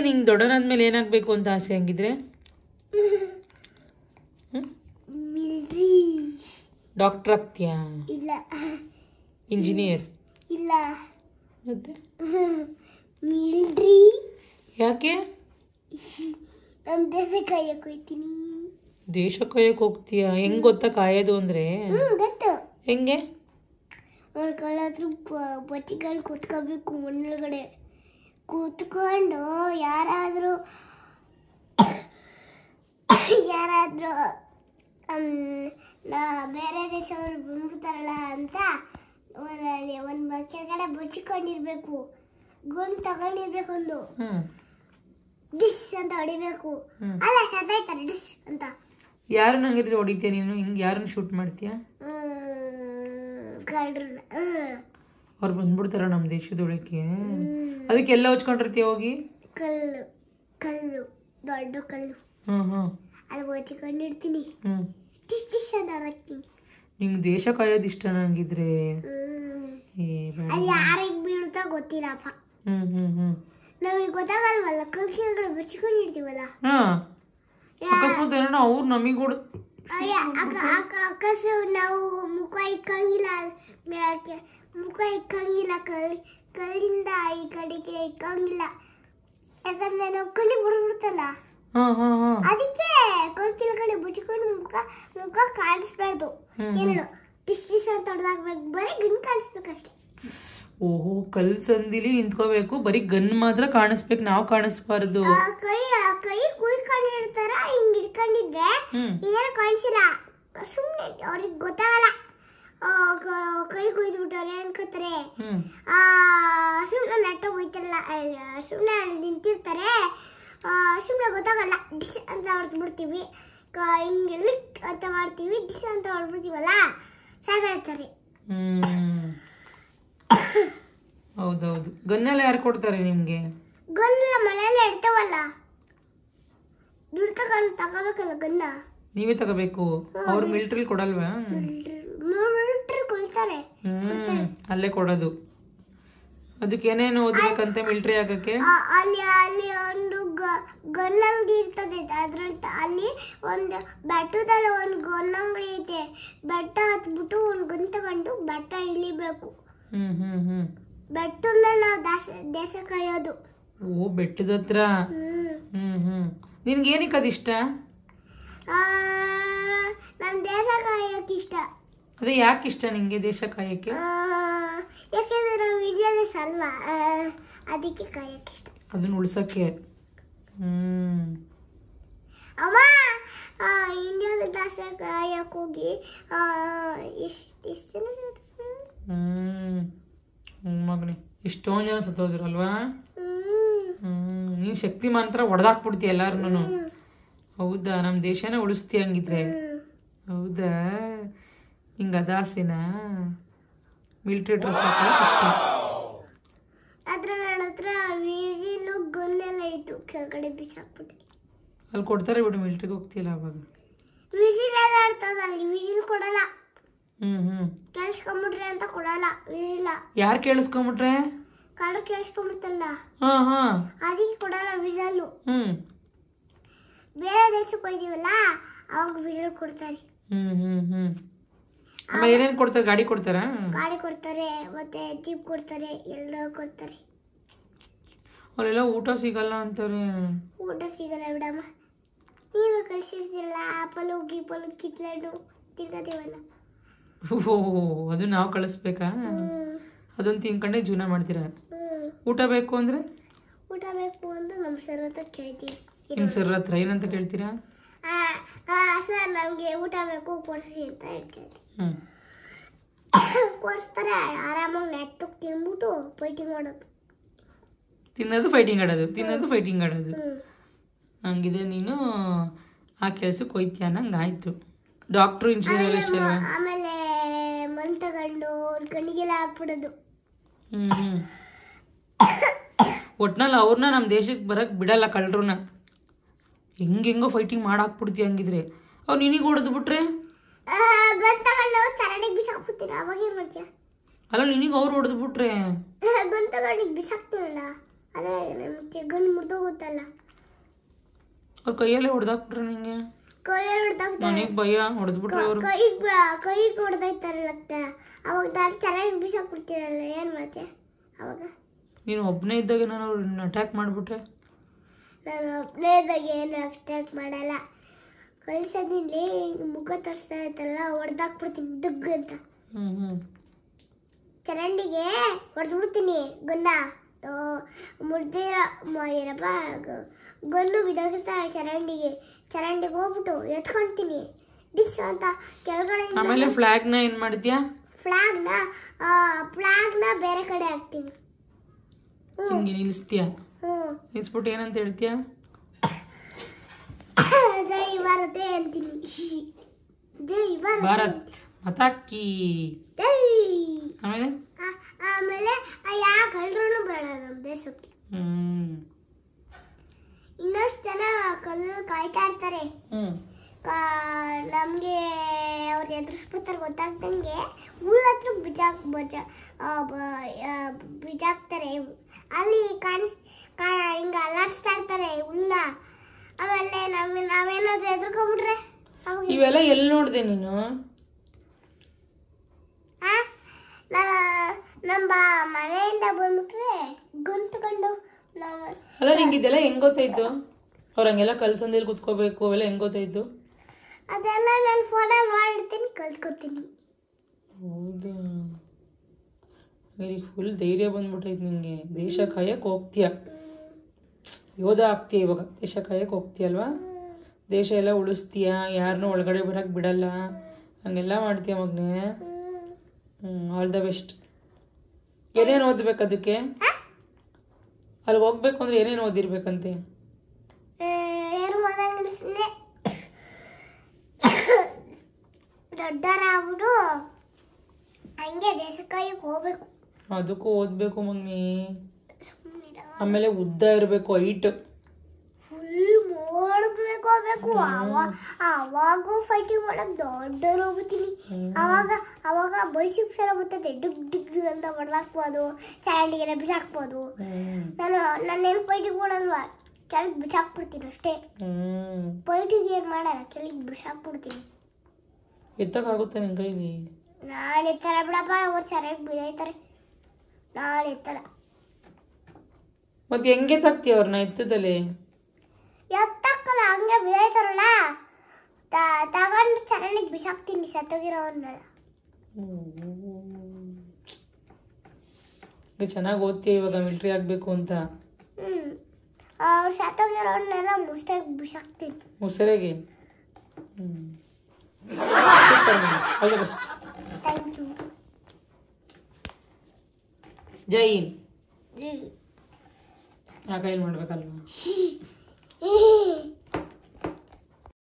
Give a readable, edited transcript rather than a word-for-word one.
ನಿಂಗೆ ದೊಡ್ಡವನಾದ್ಮೇಲೆ ಏನಾಗಬೇಕು ಅಂತ ಆಸೆ ಹಂಗಿದ್ರೆ? ಡಾಕ್ಟರ್ ಆಗ್ತೀಯಾ? ಇಲ್ಲ. ಇಂಜಿನಿಯರ್? ಇಲ್ಲ. ಮತ್ತೆ ಮಿಲಿಟರಿ. ಯಾಕೆ? ನಮ್ಮ ದೇಶ ಕಾಯಕ್ಕೆ ಹೋಗ್ತೀನಿ. ದೇಶ ಕಾಯಕ್ಕೆ ಹೋಗ್ತೀಯಾ? ಹೆಂಗ್ ಗೊತ್ತಾ ಕಾಯೋದು ಅಂದ್ರೆ? ಗೊತ್ತು. ಹೆಂಗೆ? ಅವ್ರ ಕಾಲಾದ್ರೂ ಬಚ್ಚಿಗಳು ಕೂತ್ಕೋಬೇಕು ಮಣ್ಣೊಳಗಡೆ. ಕೂತ್ಕೊಂಡು ಯಾರಾದರೂ ಬೇರೆ ದೇಶವ್ರು ಬಂದ್ಬಿಡ್ತಾರಲ್ಲ ಅಂತ ಒಂದು ಬಚ್ಚ ಕಡೆ ಬಚ್ಚಿಕೊಂಡಿರ್ಬೇಕು. ಗುಂಡು ತಗೊಂಡಿರ್ಬೇಕು. ಒಂದು ಡಿಶ್ ಅಂತ ಹೊಡಿಬೇಕು. ಅಲ್ಲ ಸತಾಯ್ತಾರೆ ಡಿಶ್ ಅಂತ. ಯಾರನ್ನ ಹಂಗಿದ್ರೆ ಹೊಡಿತೀಯ ನೀನು? ಹಿಂಗೆ ಯಾರನ್ನ ಶೂಟ್ ಮಾಡ್ತೀಯಾ? ಕಳ್ರನ್ನ. ಅವ್ರು ಬಂದ್ಬಿಡ್ತಾರ ನಮ್ಮ ದೇಶದೊಳಕ್ಕೆ? ಅದಕ್ಕೆಲ್ಲ ಹಚ್ಕೊಂಡಿರ್ತೀಯ ಹೋಗಿ? ಕಲ್ಲು ದೊಡ್ಡ ಕಲ್ಲು ಅಲ್ಲಿ ಬಚ್ಚಿಕೊಂಡಿರ್ತೀನಿ. ಡಿಶ್ ಡಿಶ್ ಅಂತ ಹೊರಗ್ತೀನಿ. ನಿಂಗೆ ದೇಶ ಕಾಯೋದು ಇಷ್ಟ ಹಂಗಿದ್ರೆ? ಅದು ಯಾರಿಗೆ ಬೀಳುತ್ತಾ ಗೊತ್ತಿಲ್ಲಪ್ಪ. ನಮಗೆ ಗೊತ್ತಾಗಲ್ವಲ್ಲ, ಕಲ್ ಕೆಳಗಡೆ ಬಚ್ಚಿಕೊಂಡಿರ್ತೀವಲ್ಲ. ಅಕಸ್ಮಾತ್ ಏನೋ ಅವ್ರು ನಮಗೆ ಅಕಸ್ಮಾತ್ ನಾವು ಮುಖ ಇಕ್ಕಂಗಿಲ್ಲ, ಮುಖ ಇಕ್ಕಂಗಿಲ್ಲ, ಕಲ್ಲಿಂದ ಈ ಕಡೆಗೆ ಇಕ್ಕಂಗಿಲ್ಲ. ಯಾಕಂದ್ರೆ ನಾವು ಕಣ್ಣಿ ಬಿಡ್ಬಿಡ್ತಲ್ಲ, ಅದಕ್ಕೆ ಕಲ್ ಕೆಳಗಡೆ ಬಚ್ಚಿಕೊಂಡು ಮುಖ ಕಾಣಿಸ್ಬಾರ್ದು. ಏನು ಡಿಶ್ ಡಿಶ್ ಅಂತ ಹೊಡೆದಾಕ್ಬೇಕು, ಬರೀ ಗನ್ ಕಾಣಿಸ್ಬೇಕಷ್ಟೆ. ಓಹೋ, ಕಲ್ ಸಂದಿಲಿ ನಿಂತ್ಕೋಬೇಕು, ಬರೀ ಗನ್ ಮಾತ್ರ ಕಾಣಿಸ್ಬೇಕು, ನಾವು ಕಾಣಿಸ್ಬಾರ್ದು. ಕೈ ಕುಯ್ಕೊಂಡಿರ್ತಾರ, ಹಿಂಗ್ ಹಿಡ್ಕೊಂಡಿದ್ರೆ ಏನು ಕಾಣಿಸಿಲ್ಲ. ಸುಮ್ನೆ ಅವ್ರಿಗೆ ಗೊತ್ತಾಗಲ್ಲ, ಕೈ ಕುಯ್ದ್ಬಿಟ್ಟವ್ರೆ ಅನ್ಕೋತಾರೆ. ಸುಮ್ನೆ ನೆಟ್ಟ ಹೋಯ್ತಾರಲ್ಲ, ಸುಮ್ನೆ ನಿಂತಿರ್ತಾರೆ, ಸುಮ್ನೆ ಗೊತ್ತಾಗಲ್ಲ. ಡಿಶ್ ಅಂತ ಹೊಡೆದ್ಬಿಡ್ತೀವಿ, ಹಿಂಗೆ ಲಿಕ್ ಅಂತ ಮಾಡ್ತೀವಿ, ಡಿಶ್ ಅಂತ ಹೊಡೆದ್ಬಿಡ್ತೀವಲ್ಲ, ಸಾಕಾಯ್ತಾರೆ. ಹೌದೌದು. ಗನ್ನೆಲ್ಲ ಯಾರು ಕೊಡ್ತಾರೆ ನಿಮ್ಗೆ? ಗನ್ನೆಲ್ಲ ಮನೆಯಲ್ಲೇ ಇಡ್ತಾವಲ್ಲ, ದುಡ್ಡು ತಗೋಬೇಕಲ್ಲ ಗನ್ನ. ನೀವೇ ತಗೋಬೇಕು? ಅವ್ರು ಮಿಲಿಟರಿ ಕೊಡಲ್ವಾ? ಮಿಲಿಟರಿ ಕೊಡ್ತಾರೆ. ಅಲ್ಲೇ ಕೊಡೋದು. ಅದಕ್ಕೆ ಏನೇನು ಓದ್ಬೇಕಂತೆ ಮಿಲಿಟರಿ ಆಗಕ್ಕೆ? ಅಲ್ಲಿ ಒಂದು ಗನ್ ಅಂಗಡಿ ಇರ್ತದೆ. ಅದ್ರಲ್ಲಿ ಅಲ್ಲಿ ಒಂದು ಬೆಟ್ಟದಲ್ಲಿ ಒಂದು ಗನ್ ಅಂಗಡಿ ಐತೆ. ಬೆಟ್ಟ ಹತ್ಬಿಟ್ಟು ಒಂದು ಗನ್ ತಗೊಂಡು ಬೆಟ್ಟ ಇಳಿಬೇಕು. ಬೆಟ್ಟದ ಮೇಲೆ ನಾವು ದೇಶ ಕಾಯೋದು. ಓ, ಬೆಟ್ಟದ ಹತ್ರ. ನಿನ್ಗೆ ಏನಕ್ಕೆ ಅದಿಷ್ಟ? ನನ್ ದೇಶ ಕಾಯಕ್ಕೆ ಇಷ್ಟ. ಅದೇ ಯಾಕೆ ಇಷ್ಟ ನಿಂಗೆ ದೇಶ ಕಾಯಕ್ಕೆ? ಯಾಕೆಂದ್ರೆ ನಾವು ಇಂಡಿಯಾದಲ್ಲಿ ಅಲ್ವಾ, ಅದಕ್ಕೆ ಕಾಯಕ್ಕೆ ಇಷ್ಟ. ಅದನ್ನ ಉಳ್ಸಕ್ಕೆ. ಅಮ್ಮ ಇಂಡಿಯಾದ ದೇಶ ಕಾಯಕ್ಕೆ ಹೋಗಿ ಎಷ್ಟು ಮಗನೇ, ಇಷ್ಟೊಂದು ಜನ ಸತ್ತೋದ್ರಲ್ವಾ? ನೀನ್ ಶಕ್ತಿ ಮಾತ್ರ ಹೊಡೆದಾಕ್ಬಿಡ್ತೀಯ ಎಲ್ಲಾರನು. ಹೌದಾ? ನಮ್ಮ ದೇಶನ ಉಳಿಸ್ತೀಯ ಹಂಗಿದ್ರೆ? ಹೌದಾ? ಹಿಂಗ ಅದಾಸೆನಾ? ಮಿಲಿಟರಿ ಡ್ರೆಸ್ ಹಾಕೋಕೆ ಇಷ್ಟ? ಅದ್ರ ನನ್ನ ಹತ್ರ ವಿಜಿಲು ಗನ್ನೆಲ್ಲ ಇತ್ತು, ಕೆಳಗಡೆ ಬಿಸಾಕ್ಬಿಟ್ಟೆ. ಅಲ್ಲಿ ಕೊಡ್ತಾರೆ ಬಿಡು, ಮಿಲಿಟರಿಗೆ ಹೋಗ್ತಿಯಲ್ಲ ಅವಾಗ. ವಿಜಿಲ್ ಎಲ್ಲ ಇರ್ತದಲ್ಲಿ, ವಿಜಿಲ್ ಕೊಡಲ್ಲ. ಕೇಳಿಸ್ಕೊಂಬಿಟ್ರೆ ಅಂತ ಕೊಡಲ್ಲ ವಿಜಿಲ್ಲ. ಯಾರು ಕೇಳಿಸ್ಕೊಂಬಿಟ್ರೆ? ಕಳ್ರು ಕೇಳಿಸ್ಕೊಂಬಿಡ್ತಲ್ಲ, ಅದಕ್ಕೆ ಕೊಡಲ್ಲ ವಿಜಲ್ಲು. ಬೇರೆ ದೇಶಕ್ಕೆ ಹೋಯ್ತೀವಲ್ಲ, ಅವಾಗ ವಿಜಲ್ ಕೊಡ್ತಾರೆ. ಆಮೇಲೆ ಏನೇನು ಕೊಡ್ತಾರೆ? ಗಾಡಿ ಕೊಡ್ತಾರ? ಗಾಡಿ ಕೊಡ್ತಾರೆ, ಮತ್ತೆ ಜೀಪ್ ಕೊಡ್ತಾರೆ, ಎಲ್ಲ ಕೊಡ್ತಾರೆ. ಅಲ್ಲೆಲ್ಲ ಊಟ ಸಿಗಲ್ಲ ಅಂತಾರೆ. ಊಟ ಸಿಗಲ್ಲ ಬಿಡಮ್ಮ, ನೀವೇ ಕಳ್ಸಿರ್ತೀರಲ್ಲ, ಪಲು ಗೀಪಲು ಕಿತ್ಲಾಡು ತಿನ್ಕೋತೀವಲ್ಲ. ಓಹೋ, ಅದು ನಾವು ಕಳಿಸ್ಬೇಕಾ? ಅದೊಂದು ತಿನ್ಕೊಂಡೆ ಜೀವನ ಮಾಡ್ತೀರಾ? ಊಟ ಬೇಕು ಅಂದ್ರೆ? ಊಟ ಬೇಕು ಅಂದ್ರೆ ನಮ್ಮ ಸರ್ ಹತ್ರ ಕೇಳ್ತೀವಿ. ನಿಮ್ಮ ಸರ್ ಹತ್ರ ಏನಂತ ಕೇಳ್ತೀರಾ? ಸರ್ ನಮಗೆ ಊಟ ಬೇಕು ಕೊಡಿಸಿ ಅಂತ ಹೇಳ್ತೀವಿ. ಕೊಡಿಸ್ತಾರೆ, ಆರಾಮಾಗಿ ನೆಟ್ಟಗೆ ತಿನ್ಬಿಟ್ಟು ಫೈಟಿಂಗ್ ಮಾಡೋದು. ತಿನ್ನೋದು ಫೈಟಿಂಗ್ ಆಡೋದು, ತಿನ್ನೋದು ಫೈಟಿಂಗ್ ಆಡೋದು. ಹಂಗಿದೆ ನೀನು ಆ ಕೆಲ್ಸಕ್ಕೆ ಹೋಯ್ತೀಯ ಅನ್ನಂಗೆ ಆಯ್ತು. ಡಾಕ್ಟ್ರು ಇಂಜಿನಿಯರ್ ಅಷ್ಟೇ. ಆಮೇಲೆ ಮಣ್ಣು ತಗೊಂಡು ಕಣ್ಣಿಗೆಲ್ಲ ಹಾಕ್ಬಿಡೋದು. ಒಟ್ನಲ್ಲಿ ಅವ್ರನ್ನ ನಮ್ಮ ದೇಶಕ್ಕೆ ಬರಕ್ಕೆ ಬಿಡಲ್ಲ ಕಳ್ಳರನ್ನ. ಹೆಂಗೆಂಗೋ ಫೈಟಿಂಗ್ ಮಾಡಾಕ್ಬಿಡ್ತೀವಿ ಹಂಗಿದ್ರೆ. ಅವ್ರು ನಿನಗೆ ಹೊಡೆದು ಬಿಟ್ರೆ? ಗನ್ ತಗೊಂಡು ಚರಂಡಿಗೆ ಬಿಸಾಕ್ಬಿಡ್ತೀರ, ಅವಾಗ ಏನು ಮಾಡ್ತೀಯ? ಅಲ್ಲ, ನಿನಗೆ ಅವ್ರು ಹೊಡೆದು ಬಿಟ್ರೆ? ಗನ್ ತಗೊಂಡಿಗೆ ಬಿಸಾಕ್ತೀರಲ್ಲ, ಅದೇ ನಮ್ಮ ಚಿಕ್ಕನ್ ಮುರಿದೋಗುತ್ತಲ್ಲ, ಅವ್ರ ಕೈಯಲ್ಲೇ ಹೊಡೆದಾಕ್ಬಿಟ್ರೆ ನಿಂಗೆ? ಕೈಯಲ್ಲಿ ಹೊಡೆದಾಗ್ತಾರೆ, ನನಗೆ ಭಯ, ಹೊಡೆದ್ಬಿಟ್ರೆ ಅವರು. ಕೈಗೆ ಹೊಡೆದಾಯ್ತಾರಲ್ಲತ್ತೆ, ಅವಾಗ ನಾನು ಚೆನ್ನಾಗಿ ಬಿಸಾಕ್ಬಿಡ್ತೀರಲ್ಲ, ಏನು ಮಾಡ್ತೆ ಅವಾಗ? ನೀನು ಒಬ್ಬನೇ ಇದ್ದಾಗ ನಾನು ಅವ್ರನ್ನ ಅಟ್ಯಾಕ್ ಮಾಡಿಬಿಟ್ರೆ? ನಾನು ಒಬ್ಬನೇ ಇದ್ದಾಗ ಏನು ಅಟ್ಯಾಕ್ ಮಾಡಲ್ಲ, ಕಳ್ಸೋದಿಲ್ಲಿ ಮುಖ ತೋರಿಸ್ತಾ ಇರ್ತಲ್ಲ ಹೊಡೆದಾಕ್ಬಿಡ್ತೀನಿ ದುಗ್ಗು ಅಂತ. ಚರಂಡಿಗೆ ಹೊಡೆದ್ಬಿಡ್ತೀನಿ ಗನ್ನ, ಮುಡ್ದಿರೋ ಏನಪ್ಪ ಗನ್ನು ಬಿದ್ದೋಗಿರ್ತಾರೆ ಚರಂಡಿಗೆ ಹೋಗ್ಬಿಟ್ಟು ಎತ್ಕೊಂತೀನಿ ಡಿಸ್ ಅಂತ ಕೆಳಗಡೆ. ಆಮೇಲೆ ಫ್ಲಾಗ್ನ ಏನು ಮಾಡಿದ್ಯಾ? ಫ್ಲಾಗ್ನ ಬೇರೆ ಕಡೆ ಹಾಕ್ತೀನಿ. ಹಿಂಗೆ ನಿಲ್ಲಿಸ್ತೀಯಾ? ನಿಲ್ಸ್ಬಿಟ್ಟು ಏನಂತ ಹೇಳ್ತೀಯಾ? ಜೈ ಭಾರತ ಅಂತೀನಿ. ಜೈ ಭಾರತ್ ಮತಾಕಿ. ಆಮೇಲೆ ಯಾವ ಕಳ್ಳರೂ ಬೇಡ ನಮ್ಮ ದೇಶಕ್ಕೆ. ಇನ್ನಷ್ಟು ಜನ ಕಲ್ಲು ಕಾಯ್ತಾ ಇರ್ತಾರೆ, ನಮಗೆ ಅವ್ರು ಎದುರಿಸ್ಬಿಡ್ತಾರೆ ಗೊತ್ತಾಗ್ದಂಗೆ ಹುಲ್ ಹತ್ರ ಬಿಜಾಕ್ತಾರೆ. ಅಲ್ಲಿ ಹಿಂಗೆ ಅಲ್ಲಾಡಿಸ್ತಾ ಇರ್ತಾರೆ ಹುಲ್ಲ. ಆಮೇಲೆ ನಾವೇನಾದ್ರೂ ಎದುರ್ಕೊಂಡ್ಬಿಟ್ರೆ ಇವೆಲ್ಲ ಎಲ್ಲಿ ನೋಡಿದೆ ನೀನು? ನಮ್ಮ ಮನೆಯಿಂದ ಬಂದ್ಬಿಟ್ರೆ ಗುಂತ್ಕೊಂಡು ಅಲ್ಲ, ನಿಂಗೆ ಇದೆಲ್ಲ ಹೆಂಗ್ ಗೊತ್ತಾಯ್ತು? ಅವ್ರ ಹಂಗೆಲ್ಲ ಕಲ್ಸಂದೇಲಿ ಕುತ್ಕೋಬೇಕು ಅವೆಲ್ಲ ಹೆಂಗ್ ಗೊತ್ತಾಯ್ತು? ಅದೆಲ್ಲ ನಾನು ಫೋನಲ್ಲಿ ಮಾಡಿರ್ತೀನಿ, ಕಲ್ತ್ಕೊತೀನಿ. ಹೌದಾ? ಫುಲ್ ಧೈರ್ಯ ಬಂದ್ಬಿಟ್ಟೈತೆ ನಿಂಗೆ. ದೇಶ ಕಾಯಕ್ಕೆ ಹೋಗ್ತೀಯ, ಯೋಧ ಆಗ್ತೀಯ ಇವಾಗ. ದೇಶ ಕಾಯಕ್ಕೆ ಹೋಗ್ತೀಯಲ್ವಾ? ದೇಶ ಎಲ್ಲ ಉಳಿಸ್ತೀಯ, ಯಾರನ್ನೂ ಒಳಗಡೆ ಬರಕ್ಕೆ ಬಿಡಲ್ಲ, ಹಂಗೆಲ್ಲ ಮಾಡ್ತೀಯ ಮಗನೇ. All the best. ಏನೇನು ಓದ್ಬೇಕು ಅದಕ್ಕೆ? ಅಲ್ಲಿ ಹೋಗ್ಬೇಕು ಅಂದ್ರೆ ಏನೇನು ಓದಿರ್ಬೇಕಂತೆ? ದೊಡ್ಡರಾಗ್ಬಿಟ್ಟು ಹಂಗೆ ದೇಶಕ್ಕಾಗಿ ಹೋಗ್ಬೇಕು, ಅದಕ್ಕೂ ಓದ್ಬೇಕು ಮಗ್ನಿ. ಆಮೇಲೆ ಉದ್ದ ಇರಬೇಕು, ಹೈಟ್ ಫುಲ್ ಮೋಡಬೇಕು ಹೋಗ್ಬೇಕು. ಅವಾಗ ಫೈಟಿಂಗ್ ಮಾಡಕ್ ದೊಡ್ಡವ್ರು ಹೋಗ್ತೀನಿ. ಅವಾಗ ಬೈಸಿಕ್ಸ್ ಎಲ್ಲ ಬರ್ತೈತೆ, ಡಿಗ್ ಡಿಗ್ ಅಂತ ಹೊಡೆದಾಕ್ಬೋದು, ಚರಂಡಿಗೆಲ್ಲ ಬಿಸಾಕ್ಬೋದು. ನಾನೇನು ಫೈಟಿಂಗ್ ಮಾಡಲ್ವಾ, ಕೆಳಗೆ ಬಿಸಾಕ್ಬಿಡ್ತೀನಿ ಅಷ್ಟೇ. ಫೈಟಿಂಗ್ ಏನು ಮಾಡಲ್ಲ, ಕೆಳಗೆ ಬಿಸಾಕ್ಬಿಡ್ತೀನಿ. ಎತ್ತಕ್ಕಾಗುತ್ತೆ ನಿನ್ ಕೈಲಿ? ನಾನು ಎತ್ತಲ್ಲ ಬಿಡಪ್ಪ, ಅವ್ರು ಚೆನ್ನಾಗಿ ಬಿದ್ದೈತಾರೆ, ನಾನು ಎತ್ತಲ್ಲ. ಮತ್ತೆ ಹೆಂಗೆ ತಗ್ತೀಯ ಅವ್ರನ್ನ ಎತ್ತದಲ್ಲಿ? ಎತ್ತಕ್ಕಲ್ಲ, ಹಂಗೆ ಬಿದ್ದೈತಾರಲ್ಲ ತಗೊಂಡು ಚರಂಡಿಗೆ ಬಿಸಾಕ್ತೀನಿ ಸತ್ತೋಗಿರೋವನ್ನೆಲ್ಲ. ಚೆನ್ನಾಗಿ ಓದ್ತೀಯ ಇವಾಗ, ಮಿಲ್ಟ್ರಿ ಆಗ್ಬೇಕು ಅಂತ. ಅವ್ರು ಸತ್ತೋಗಿರೋವನ್ನೆಲ್ಲ ಮುಸ್ತಾಗಿ ಬಿಸಾಕ್ತೀನಿ. ಮುಸರೆಗೆ? All the best. Thank you. Jai Hind. ಆ ಕೈಲಿ ಮಾಡ್ಬೇಕಲ್ವಾ?